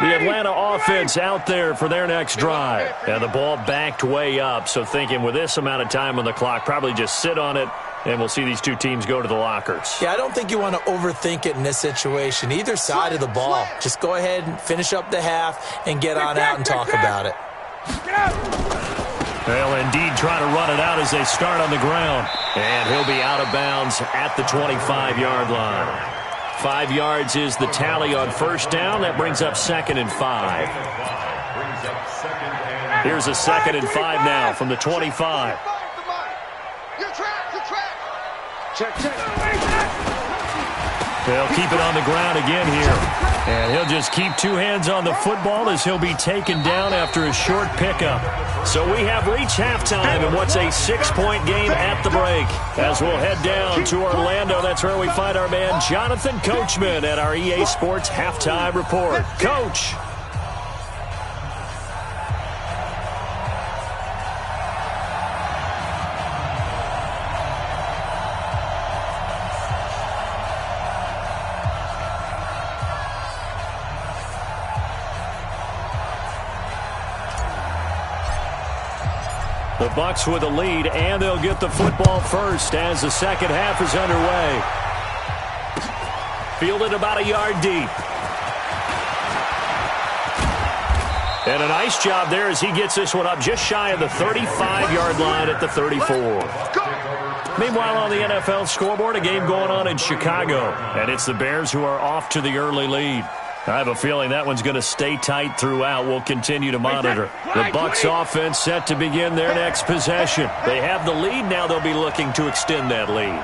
The Atlanta offense out there for their next drive. And the ball backed way up, so thinking with this amount of time on the clock, probably just sit on it, and we'll see these two teams go to the lockers. Yeah, I don't think you want to overthink it in this situation. Either side of the ball. Just go ahead and finish up the half and get on out and talk about it. They'll indeed try to run it out as they start on the ground. And he'll be out of bounds at the 25-yard line. 5 yards is the tally on first down. That brings up 2nd and 5. Here's a 2nd and 5 now from the 25. They'll keep it on the ground again here. And he'll just keep 2 hands on the football as he'll be taken down after a short pickup. So we have reached halftime in what's a 6-point game at the break. As we'll head down to Orlando, that's where we find our man Jonathan Coachman at our EA Sports Halftime Report. Coach. The Bucs with a lead, and they'll get the football first as the second half is underway. Fielded about a yard deep. And a nice job there as he gets this one up just shy of the 35-yard line at the 34. Meanwhile, on the NFL scoreboard, a game going on in Chicago, and it's the Bears who are off to the early lead. I have a feeling that one's going to stay tight throughout. We'll continue to monitor. The Bucs offense set to begin their next possession. They have the lead. Now they'll be looking to extend that lead.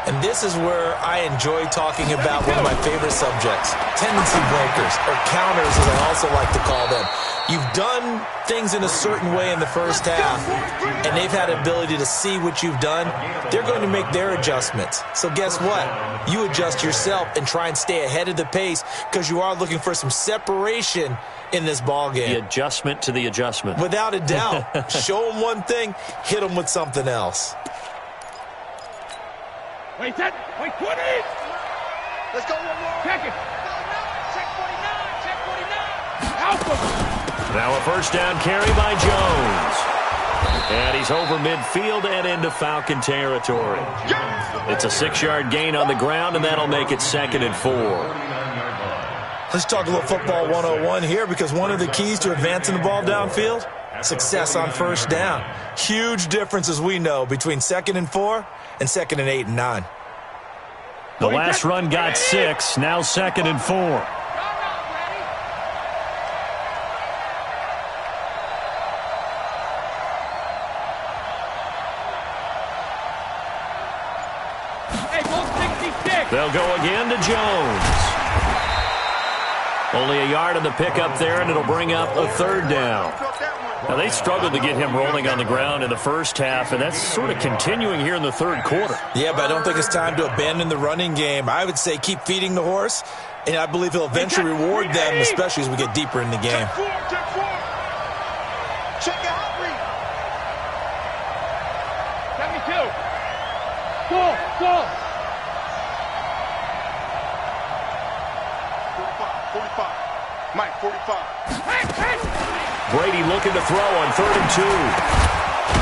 And this is where I enjoy talking about one of my favorite subjects, tendency breakers, or counters as I also like to call them. You've done things in a certain way in the first half, and they've had the ability to see what you've done. They're going to make their adjustments. So guess what? You adjust yourself and try and stay ahead of the pace because you are looking for some separation in this ball game. The adjustment to the adjustment. Without a doubt. Show them one thing, hit them with something else. Wait, 20. Let's go one more. Check it. Check 49. Check 49. Alpha. Now a first down carry by Jones. And he's over midfield and into Falcon territory. It's a 6-yard gain on the ground, and that'll make it 2nd and 4. Let's talk a little football 101 here, because one of the keys to advancing the ball downfield, success on first down. Huge difference, as we know, between 2nd and 4 and 2nd and 8 and 9. The last run got 6, now 2nd and 4. They'll go again to Jones. Only a yard on the pickup there, and it'll bring up a 3rd down. Now, they struggled to get him rolling on the ground in the first half, and that's sort of continuing here in the 3rd quarter. Yeah, but I don't think it's time to abandon the running game. I would say keep feeding the horse, and I believe he'll eventually reward them, especially as we get deeper in the game. Check out, Reed. 72. Go. 45. Mike, 45. Brady looking to throw on 3rd and 2.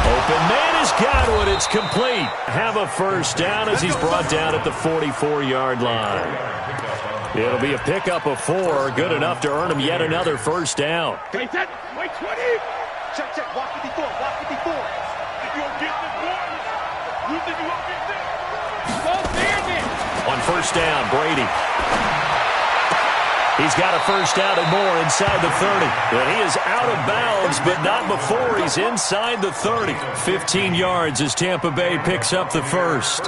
Open man is Godwin. It's complete. Have a first down as he's brought down at the 44-yard line. It'll be a pickup of 4. Good enough to earn him yet another first down. Wait, 20. Check. Walk 54. If you don't get this one, you think you won't get this? Go there, then. On first down, Brady. He's got a first down and more inside the 30. And he is out of bounds, but not before he's inside the 30. 15 yards as Tampa Bay picks up the first.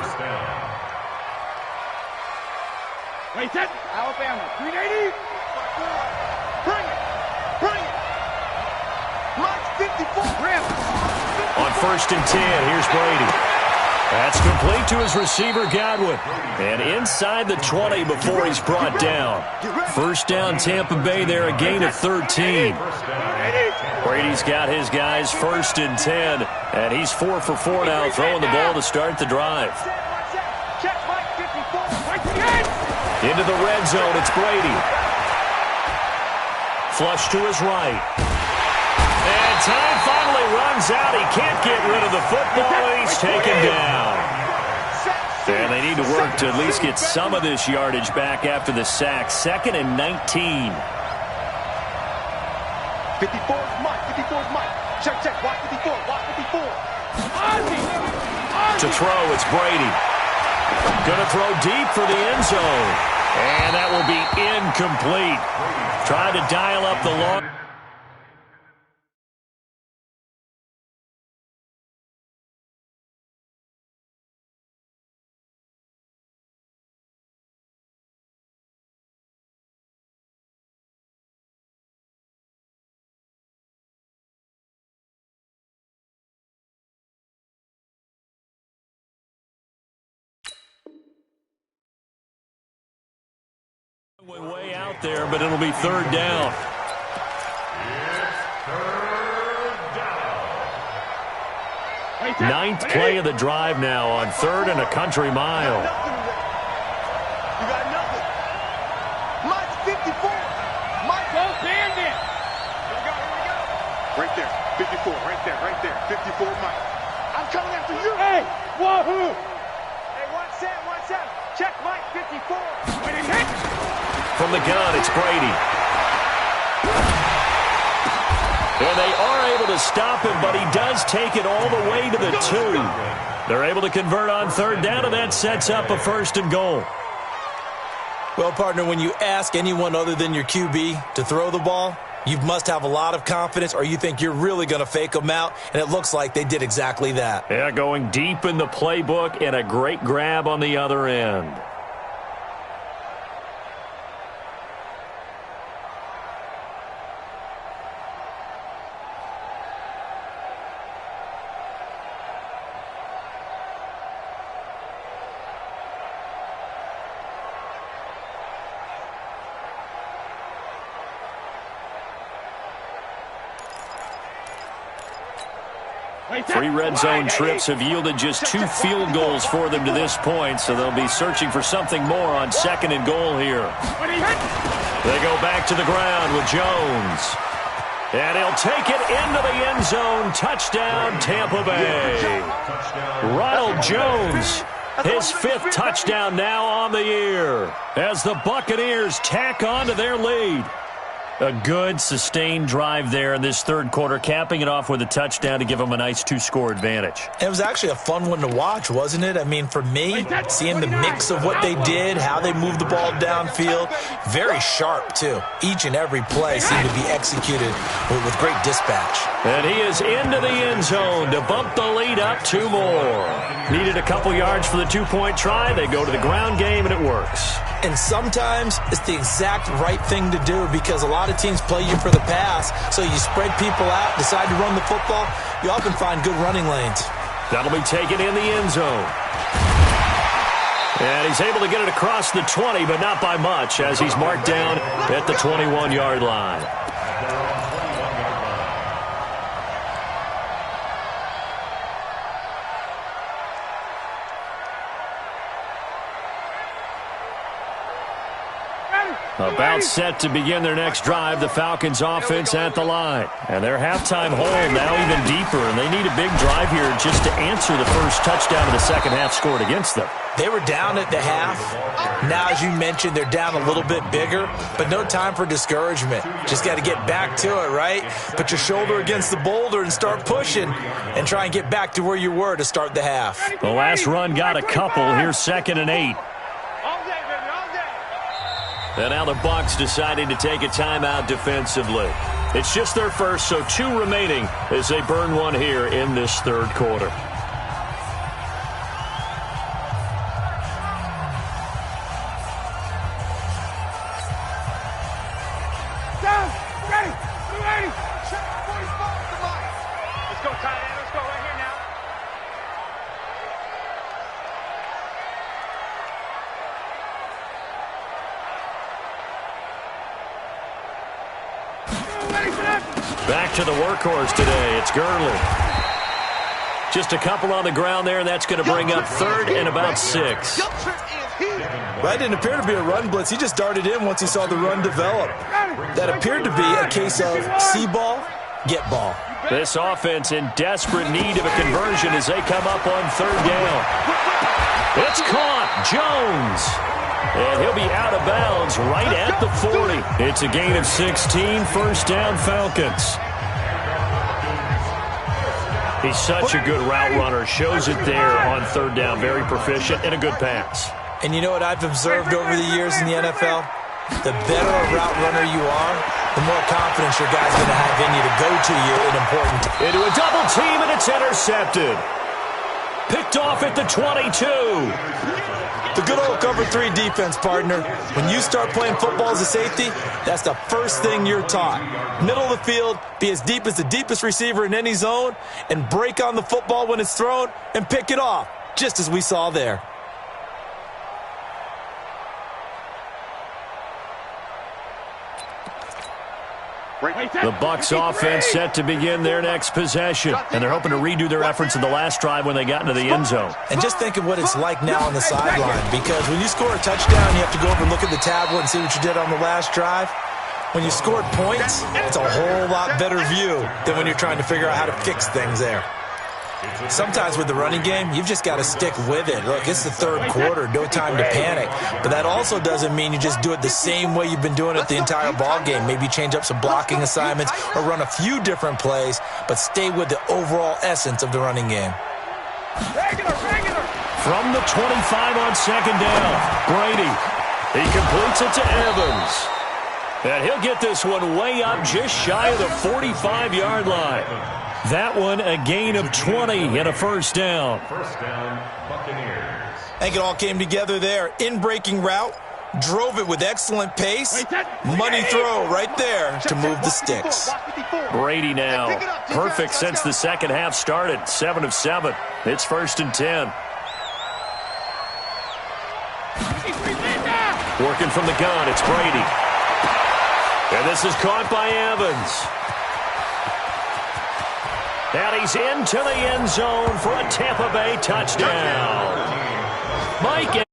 Wait, set. Alabama, 380. Bring it. Mike, 54. Rim. On 1st and 10, here's Brady. That's complete to his receiver, Godwin. And inside the 20 before he's brought down. First down, Tampa Bay there, a gain of 13. Brady's got his guys 1st and 10. And he's 4 for 4 now, throwing the ball to start the drive. Into the red zone, it's Brady. flush to his right. And time finally runs out. He can't get rid of the football, and he's taken down. And they need to work to at least get some of this yardage back after the sack. 2nd and 19. 54 is Mike. 54 is Mike. Check, check. Watch 54. Watch 54. To throw, it's Brady. Going to throw deep for the end zone. And that will be incomplete. Trying to dial up the long. Way out there, but it'll be 3rd down. Ninth play of the drive now on 3rd and a country mile. You got nothing. Mike's 54. Mike, go bandit. Here we go, here we go. Right there, 54, right there, right there. 54, Mike. I'm coming after you. Hey, wahoo. Hey, watch that. Check Mike, 54. From the gun, it's Brady. And they are able to stop him, but he does take it all the way to the 2. They're able to convert on 3rd down, and that sets up a 1st and goal. Well, partner, when you ask anyone other than your QB to throw the ball, you must have a lot of confidence, or you think you're really going to fake them out, and it looks like they did exactly that. Yeah, going deep in the playbook and a great grab on the other end. Three red zone trips have yielded just 2 field goals for them to this point, so they'll be searching for something more on 2nd and goal here. They go back to the ground with Jones. And he'll take it into the end zone. Touchdown, Tampa Bay. Ronald Jones, his 5th touchdown now on the year, as the Buccaneers tack on to their lead. A good, sustained drive there in this 3rd quarter, capping it off with a touchdown to give them a nice 2-score advantage. It was actually a fun one to watch, wasn't it? I mean, for me, seeing the mix of what they did, how they moved the ball downfield, very sharp, too. Each and every play seemed to be executed with great dispatch. And he is into the end zone to bump the lead up 2 more. Needed a couple yards for the 2-point try. They go to the ground game, and it works. And sometimes it's the exact right thing to do, because a lot of teams play you for the pass, so you spread people out, decide to run the football, you often find good running lanes. That'll be taken in the end zone. And he's able to get it across the 20, but not by much, as he's marked down at the 21-yard line. About set to begin their next drive, the Falcons offense at the line. And their halftime hole now even deeper, and they need a big drive here just to answer the first touchdown of the second half scored against them. They were down at the half. Now, as you mentioned, they're down a little bit bigger, but no time for discouragement. Just got to get back to it, right? Put your shoulder against the boulder and start pushing and try and get back to where you were to start the half. The last run got a couple. Here's 2nd and 8. And now the Bucs deciding to take a timeout defensively. It's just their first, so 2 remaining as they burn one here in this 3rd quarter. Down, ready, check 45 to Mike. Let's go, tight end. Let's go right here now. Back to the workhorse today. It's Gurley. Just a couple on the ground there, and that's going to bring up 3rd and about 6. That didn't appear to be a run blitz. He just darted in once he saw the run develop. That appeared to be a case of see ball, get ball. This offense in desperate need of a conversion as they come up on third down. It's caught. Jones. And he'll be out of bounds right at the 40. It's a gain of 16, first down Falcons. He's such a good route runner. Shows it there on third down. Very proficient and a good pass. And you know what I've observed over the years in the NFL? The better a route runner you are, the more confidence your guy's going to have in you to go to you in important times. Into a double team, and it's intercepted. Picked off at the 22. The good old cover 3 defense, partner. When you start playing football as a safety, that's the first thing you're taught. Middle of the field, be as deep as the deepest receiver in any zone, and break on the football when it's thrown and pick it off, just as we saw there. The Bucs offense set to begin their next possession, and they're hoping to redo their efforts in the last drive when they got into the end zone. And just think of what it's like now on the sideline, because when you score a touchdown, you have to go over and look at the tablet and see what you did on the last drive. When you scored points, it's a whole lot better view than when you're trying to figure out how to fix things there. Sometimes with the running game, you've just got to stick with it. Look, it's the third quarter, no time to panic. But that also doesn't mean you just do it the same way you've been doing it the entire ball game. Maybe change up some blocking assignments or run a few different plays, but stay with the overall essence of the running game. From the 25 on second down, Brady. He completes it to Evans. And he'll get this one way up just shy of the 45-yard line. That one a gain of 20 and a first down. First down, Buccaneers. I think it all came together there. In-breaking route, drove it with excellent pace. Money throw right there to move the sticks. Brady now. Perfect since the second half started. 7 of 7. It's first and 10. Working from the gun, it's Brady. And this is caught by Evans. And he's into the end zone for a Tampa Bay touchdown. Mike.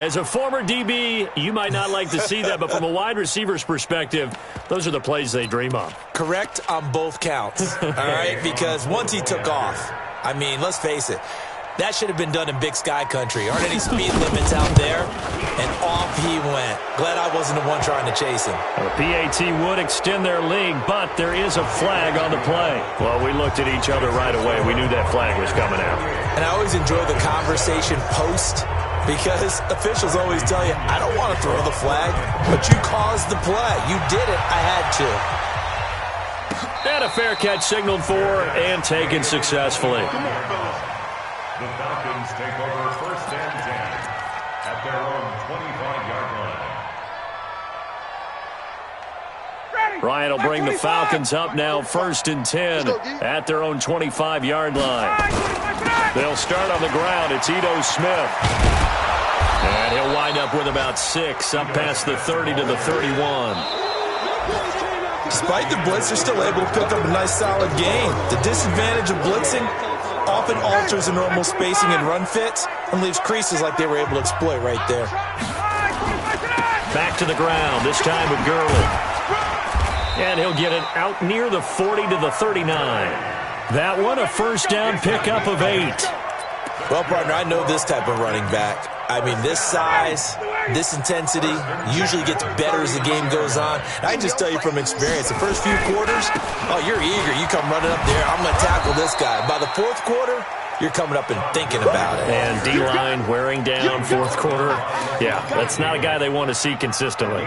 As a former DB, you might not like to see that, but from a wide receiver's perspective, those are the plays they dream of. Correct on both counts, all right? Because once he took off, I mean, let's face it, that should have been done in Big Sky Country. Aren't any speed limits out there? And off he went. Glad I wasn't the one trying to chase him. The PAT would extend their lead, but there is a flag on the play. Well, we looked at each other right away. We knew that flag was coming out. And I always enjoy the conversation post, because officials always tell you, I don't want to throw the flag, but you caused the play. You did it. I had to. And a fair catch signaled for and taken successfully. The Falcons take over first and 10 at their own 25-yard line. Ryan will bring the Falcons up now first and 10 at their own 25-yard line. They'll start on the ground. It's Ito Smith. And he'll wind up with about 6 up past the 30 to the 31. Despite the blitz, they're still able to pick up a nice solid gain. The disadvantage of blitzing often alters the normal spacing and run fits and leaves creases like they were able to exploit right there. Back to the ground, this time with Gurley. And he'll get it out near the 40 to the 39. That one a first down pickup of 8. Well, partner, I know this type of running back. I mean, this size, this intensity usually gets better as the game goes on. And I can just tell you from experience, the first few quarters, oh, you're eager. You come running up there, I'm going to tackle this guy. By the fourth quarter, you're coming up and thinking about it. And D-line wearing down fourth quarter. Yeah, that's not a guy they want to see consistently.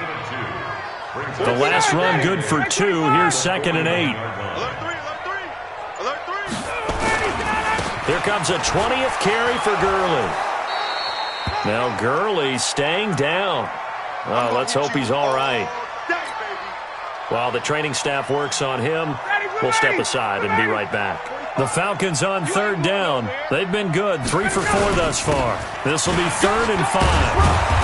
The last run good for 2. Here's second and 8. Here comes a 20th carry for Gurley. Now Gurley staying down. Well, let's hope he's all right. While the training staff works on him, we'll step aside and be right back. The Falcons on third down. They've been good, 3 for 4 thus far. This will be third and 5.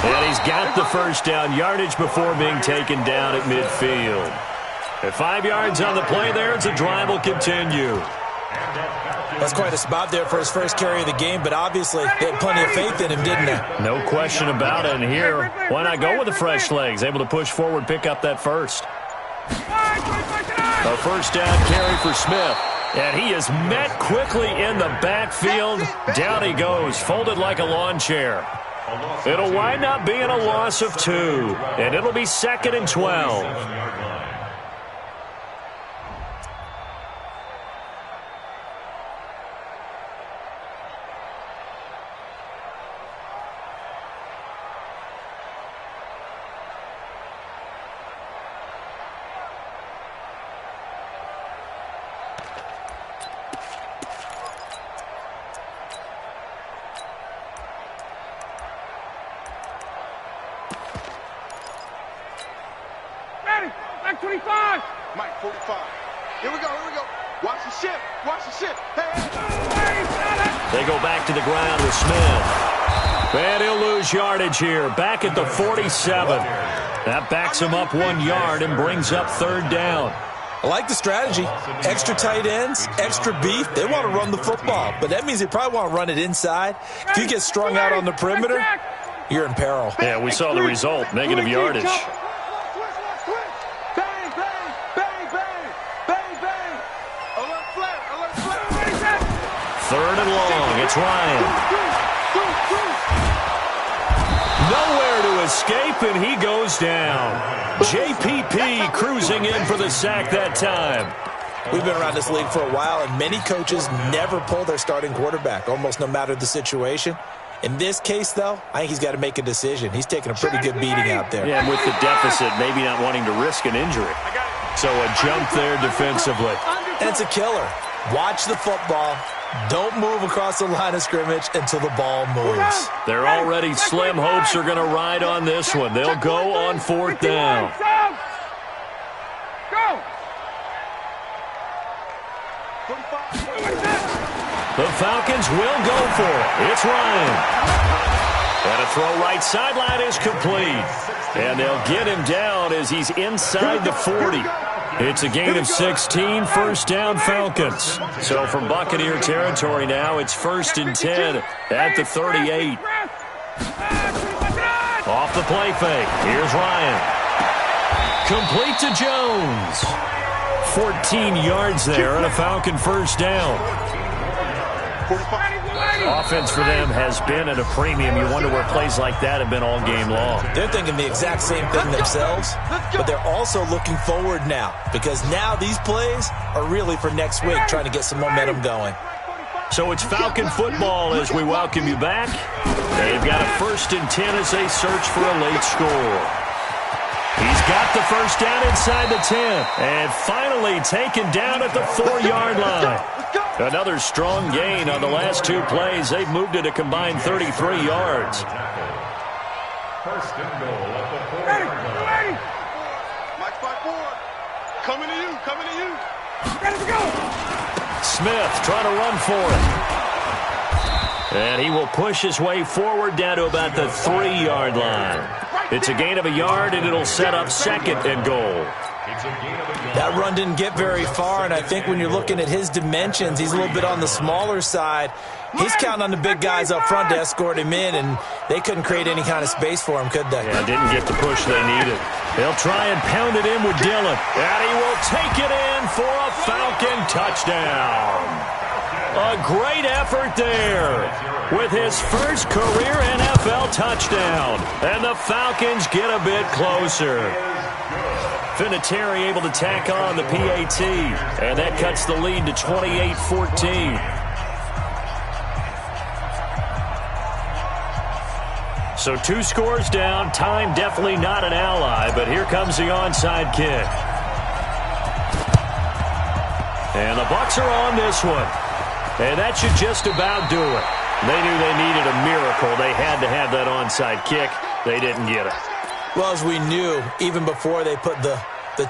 And he's got the first down, yardage before being taken down at midfield. At 5 yards on the play there, the drive will continue. That's quite a spot there for his first carry of the game, but obviously they had plenty of faith in him, didn't they? No question about it. And here, why not go with the fresh legs? Able to push forward, pick up that first. A first down carry for Smith. And he is met quickly in the backfield. Down he goes, folded like a lawn chair. It'll wind up being a loss of 2, and it'll be 2nd and 12. Mike 25. Mike 45. Here we go. Watch the ship. Hey. They go back to the ground with Smith. And he'll lose yardage here. Back at the 47. That backs him up 1 yard and brings up 3rd down. I like the strategy. Extra tight ends, extra beef. They want to run the football, but that means they probably want to run it inside. If you get strung out on the perimeter, you're in peril. Yeah, we saw the result. Negative yardage. Third and long. It's Ryan. Nowhere to escape, and he goes down. JPP cruising in for the sack that time. We've been around this league for a while, and many coaches never pull their starting quarterback, almost no matter the situation. In this case, though, I think he's got to make a decision. He's taking a pretty good beating out there. Yeah, and with the deficit, maybe not wanting to risk an injury. So a jump there defensively. And it's a killer. Watch the football. Don't move across the line of scrimmage until the ball moves. They're already slim hopes are going to ride on this one. They'll go on 4th down. Go. The Falcons will go for it. It's Ryan. And a throw right sideline is complete. And they'll get him down as he's inside the 40. It's a gain of 16, 1st down Falcons. So from Buccaneer territory now, it's 1st and 10 at the 38. Off the play fake. Here's Ryan. Complete to Jones. 14 yards there and a Falcon 1st down. Offense for them has been at a premium. You wonder where plays like that have been all game long. They're thinking the exact same thing themselves, but they're also looking forward now because now these plays are really for next week, trying to get some momentum going. So it's Falcon football as we welcome you back. They've got a 1st and 10 as they search for a late score. He's got the first down inside the 10 and finally taken down at the 4-yard line. Another strong gain on the last 2 plays. They've moved it a combined 33 yards. First and goal at the 4-yard line. Mike 5-4. Coming to you. Ready to go. Smith trying to run for it. And he will push his way forward down to about the 3-yard line. It's a gain of a yard, and it'll set up 2nd and goal. That run didn't get very far, and I think when you're looking at his dimensions, he's a little bit on the smaller side. He's counting on the big guys up front to escort him in, and they couldn't create any kind of space for him, could they? Yeah, didn't get the push they needed. They'll try and pound it in with Dillon, and he will take it in for a Falcon touchdown. A great effort there with his first career NFL touchdown, and the Falcons get a bit closer. Vinatieri able to tack on the PAT, and that cuts the lead to 28-14. So 2 scores down. Time definitely not an ally, but here comes the onside kick. And the Bucs are on this one. And that should just about do it. They knew they needed a miracle. They had to have that onside kick. They didn't get it. Well, as we knew, even before they put the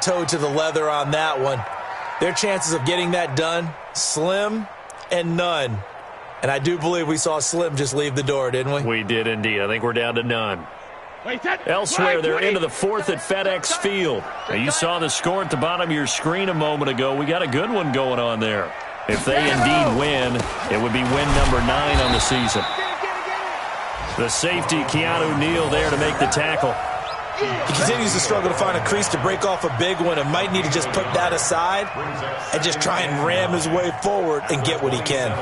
toe to the leather on that one, their chances of getting that done, slim and none. And I do believe we saw Slim just leave the door, didn't we? We did indeed. I think we're down to none. Elsewhere, they're into the 4th at FedEx Field. Now, you saw the score at the bottom of your screen a moment ago. We got a good one going on there. If they indeed win, it would be win number 9 on the season. The safety, Keanu Neal, there to make the tackle. He continues to struggle to find a crease to break off a big one and might need to just put that aside and just try and ram his way forward and get what he can.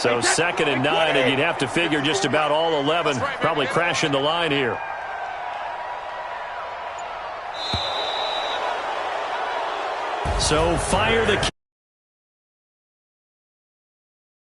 So 2nd and 9, and you'd have to figure just about all 11 probably crashing the line here. So fire the